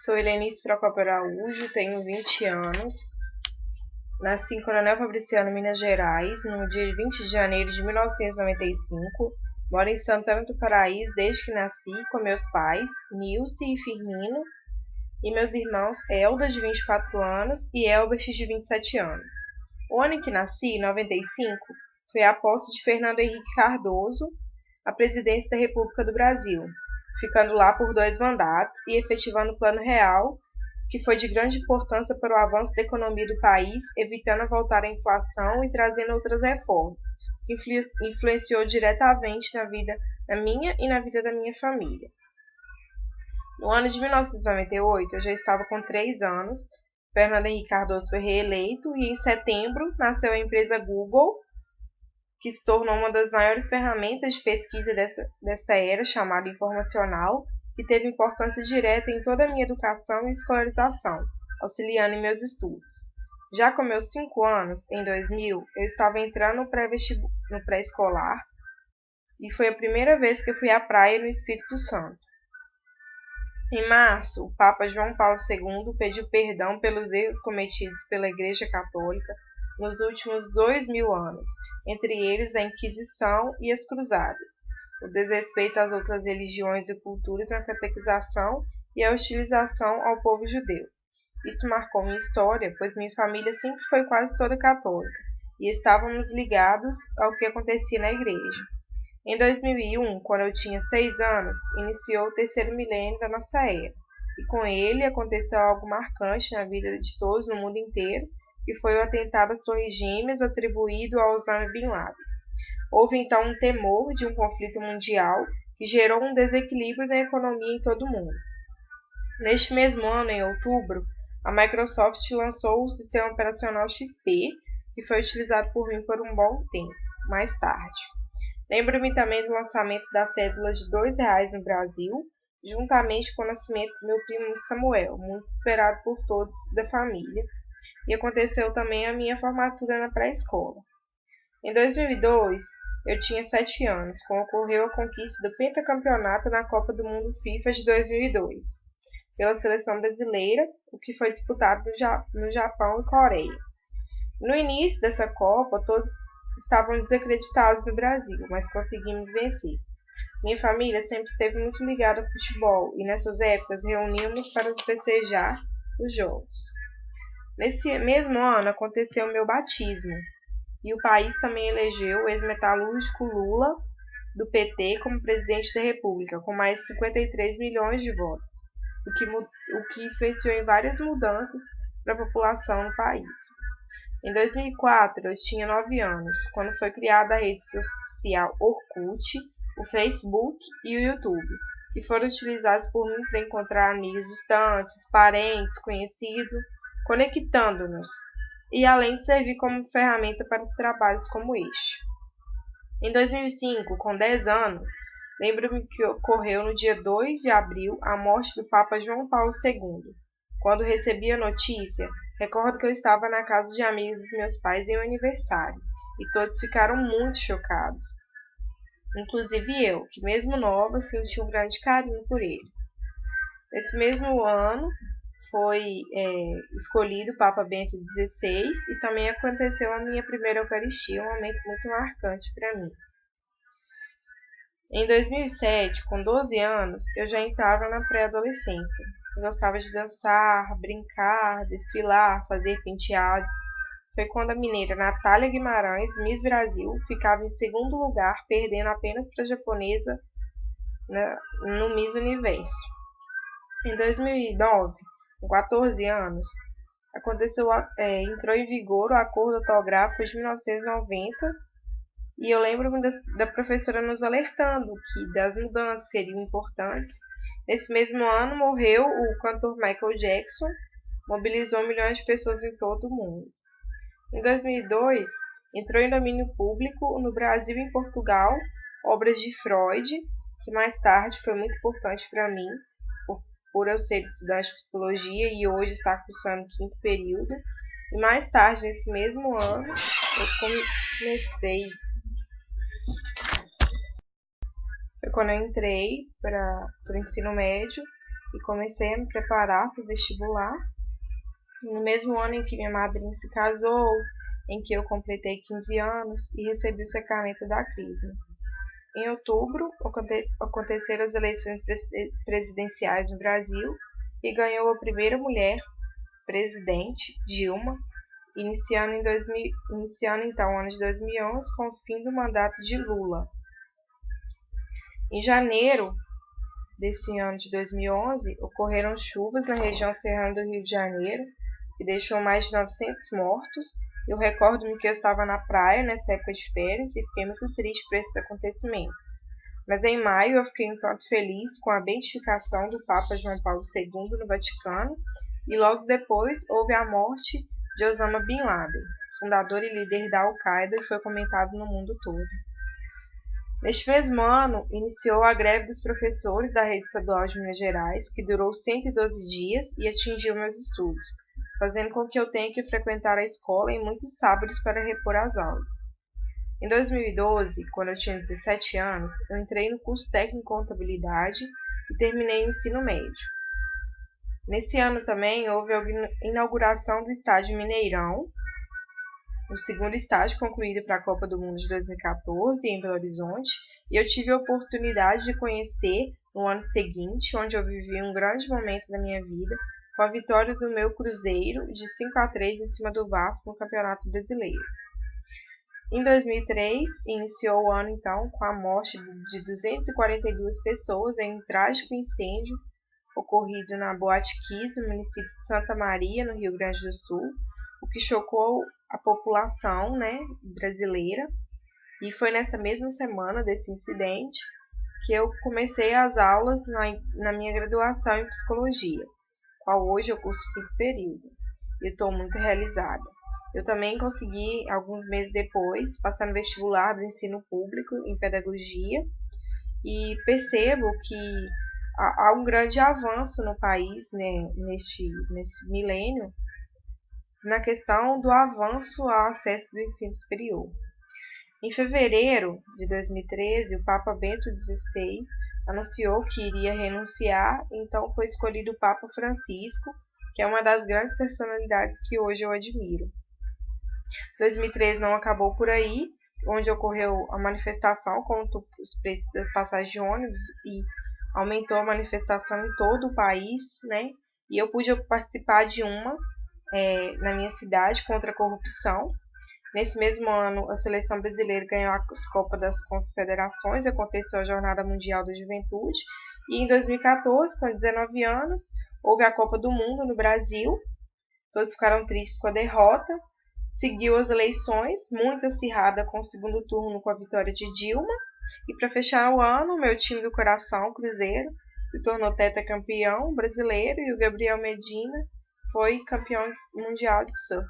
Sou Helenice Procópio Araújo, tenho 20 anos. Nasci em Coronel Fabriciano, Minas Gerais, no dia 20 de janeiro de 1995. Moro em Santana do Paraíso desde que nasci, com meus pais, Nilce e Firmino, e meus irmãos Elda, de 24 anos, e Elbert, de 27 anos. O ano em que nasci, 95, foi a posse de Fernando Henrique Cardoso à presidência da República do Brasil, ficando lá por 2 mandatos e efetivando o Plano Real, que foi de grande importância para o avanço da economia do país, evitando a voltar à inflação e trazendo outras reformas, que influenciou diretamente na minha e na vida da minha família. No ano de 1998, eu já estava com 3 anos, Fernando Henrique Cardoso foi reeleito e em setembro nasceu a empresa Google, que se tornou uma das maiores ferramentas de pesquisa dessa era, chamada informacional, que teve importância direta em toda a minha educação e escolarização, auxiliando em meus estudos. Já com meus 5 anos, em 2000, eu estava entrando no pré-escolar e foi a primeira vez que eu fui à praia no Espírito Santo. Em março, o Papa João Paulo II pediu perdão pelos erros cometidos pela Igreja Católica nos últimos 2000 anos, entre eles a Inquisição e as Cruzadas, o desrespeito às outras religiões e culturas na catequização e a hostilização ao povo judeu. Isto marcou minha história, pois minha família sempre foi quase toda católica e estávamos ligados ao que acontecia na igreja. Em 2001, quando eu tinha 6 anos, iniciou o terceiro milênio da nossa era, e com ele aconteceu algo marcante na vida de todos no mundo inteiro, que foi o atentado às Torres Gêmeas atribuído a Osama Bin Laden. Houve então um temor de um conflito mundial que gerou um desequilíbrio na economia em todo o mundo. Neste mesmo ano, em outubro, a Microsoft lançou o sistema operacional XP, que foi utilizado por mim por um bom tempo, mais tarde. Lembro-me também do lançamento da cédula de R$ 2 no Brasil, juntamente com o nascimento do meu primo Samuel, muito esperado por todos da família, e aconteceu também a minha formatura na pré-escola. Em 2002, eu tinha 7 anos, quando ocorreu a conquista do pentacampeonato na Copa do Mundo FIFA de 2002, pela seleção brasileira, o que foi disputado no Japão e Coreia. No início dessa Copa, todos estavam desacreditados no Brasil, mas conseguimos vencer. Minha família sempre esteve muito ligada ao futebol e nessas épocas reuníamos para festejar os jogos. Nesse mesmo ano aconteceu o meu batismo e o país também elegeu o ex-metalúrgico Lula, do PT, como presidente da República, com mais de 53 milhões de votos, o que influenciou em várias mudanças para a população no país. Em 2004, eu tinha 9 anos, quando foi criada a rede social Orkut, o Facebook e o YouTube, que foram utilizados por mim para encontrar amigos distantes, parentes, conhecidos, conectando-nos, e além de servir como ferramenta para trabalhos como este. Em 2005, com 10 anos, lembro-me que ocorreu no dia 2 de abril a morte do Papa João Paulo II. Quando recebi a notícia, recordo que eu estava na casa de amigos dos meus pais em um aniversário, e todos ficaram muito chocados. Inclusive eu, que mesmo nova, senti um grande carinho por ele. Nesse mesmo ano, foi escolhido o Papa Bento XVI e também aconteceu a minha primeira Eucaristia, um momento muito marcante para mim. Em 2007, com 12 anos, eu já entrava na pré-adolescência. Eu gostava de dançar, brincar, desfilar, fazer penteados. Foi quando a mineira Natália Guimarães, Miss Brasil, ficava em segundo lugar, perdendo apenas para a japonesa no Miss Universo. Em 2009, com 14 anos, entrou em vigor o Acordo Ortográfico de 1990 e eu lembro-me da professora nos alertando que das mudanças seriam importantes. Nesse mesmo ano, morreu o cantor Michael Jackson, mobilizou milhões de pessoas em todo o mundo. Em 2002, entrou em domínio público no Brasil e em Portugal obras de Freud, que mais tarde foi muito importante para mim, por eu ser estudante de psicologia e hoje estar cursando o 5º período. E mais tarde, nesse mesmo ano, eu comecei. Foi quando eu entrei para o ensino médio e comecei a me preparar para o vestibular. No mesmo ano em que minha madrinha se casou, em que eu completei 15 anos e recebi o sacramento da crisma. Em outubro, aconteceram as eleições presidenciais no Brasil e ganhou a primeira mulher presidente, Dilma, iniciando então o ano de 2011 com o fim do mandato de Lula. Em janeiro desse ano de 2011, ocorreram chuvas na região serrana do Rio de Janeiro, que deixou mais de 900 mortos. Eu recordo-me que eu estava na praia nessa época de férias e fiquei muito triste por esses acontecimentos. Mas em maio eu fiquei um tanto feliz com a beatificação do Papa João Paulo II no Vaticano e logo depois houve a morte de Osama Bin Laden, fundador e líder da Al-Qaeda, que foi comentado no mundo todo. Neste mesmo ano, iniciou a greve dos professores da rede estadual de Minas Gerais, que durou 112 dias e atingiu meus estudos, fazendo com que eu tenha que frequentar a escola em muitos sábados para repor as aulas. Em 2012, quando eu tinha 17 anos, eu entrei no curso técnico em contabilidade e terminei o ensino médio. Nesse ano também houve a inauguração do estádio Mineirão, o segundo estágio concluído para a Copa do Mundo de 2014 em Belo Horizonte, e eu tive a oportunidade de conhecer no ano seguinte, onde eu vivi um grande momento da minha vida, com a vitória do meu Cruzeiro de 5-3 em cima do Vasco no Campeonato Brasileiro. Em 2003, iniciou o ano então com a morte de 242 pessoas em um trágico incêndio ocorrido na Boate Kiss, no município de Santa Maria, no Rio Grande do Sul, o que chocou a população, brasileira. E foi nessa mesma semana desse incidente que eu comecei as aulas na minha graduação em psicologia, qual hoje eu curso o 5º período. E estou muito realizada. Eu também consegui, alguns meses depois, passar no vestibular do ensino público em pedagogia e percebo que há um grande avanço no país, nesse milênio, na questão do avanço ao acesso do ensino superior. Em fevereiro de 2013, o Papa Bento XVI anunciou que iria renunciar, então foi escolhido o Papa Francisco, que é uma das grandes personalidades que hoje eu admiro. 2013 não acabou por aí, onde ocorreu a manifestação contra os preços das passagens de ônibus e aumentou a manifestação em todo o país, E eu pude participar de uma na minha cidade contra a corrupção. Nesse mesmo ano, a seleção brasileira ganhou a Copa das Confederações, aconteceu a Jornada Mundial da Juventude, e em 2014, com 19 anos, houve a Copa do Mundo no Brasil. Todos ficaram tristes com a derrota. Seguiu as eleições, muito acirrada com o segundo turno com a vitória de Dilma. E para fechar o ano, meu time do coração, o Cruzeiro, se tornou tetracampeão brasileiro e o Gabriel Medina foi campeão mundial de surf.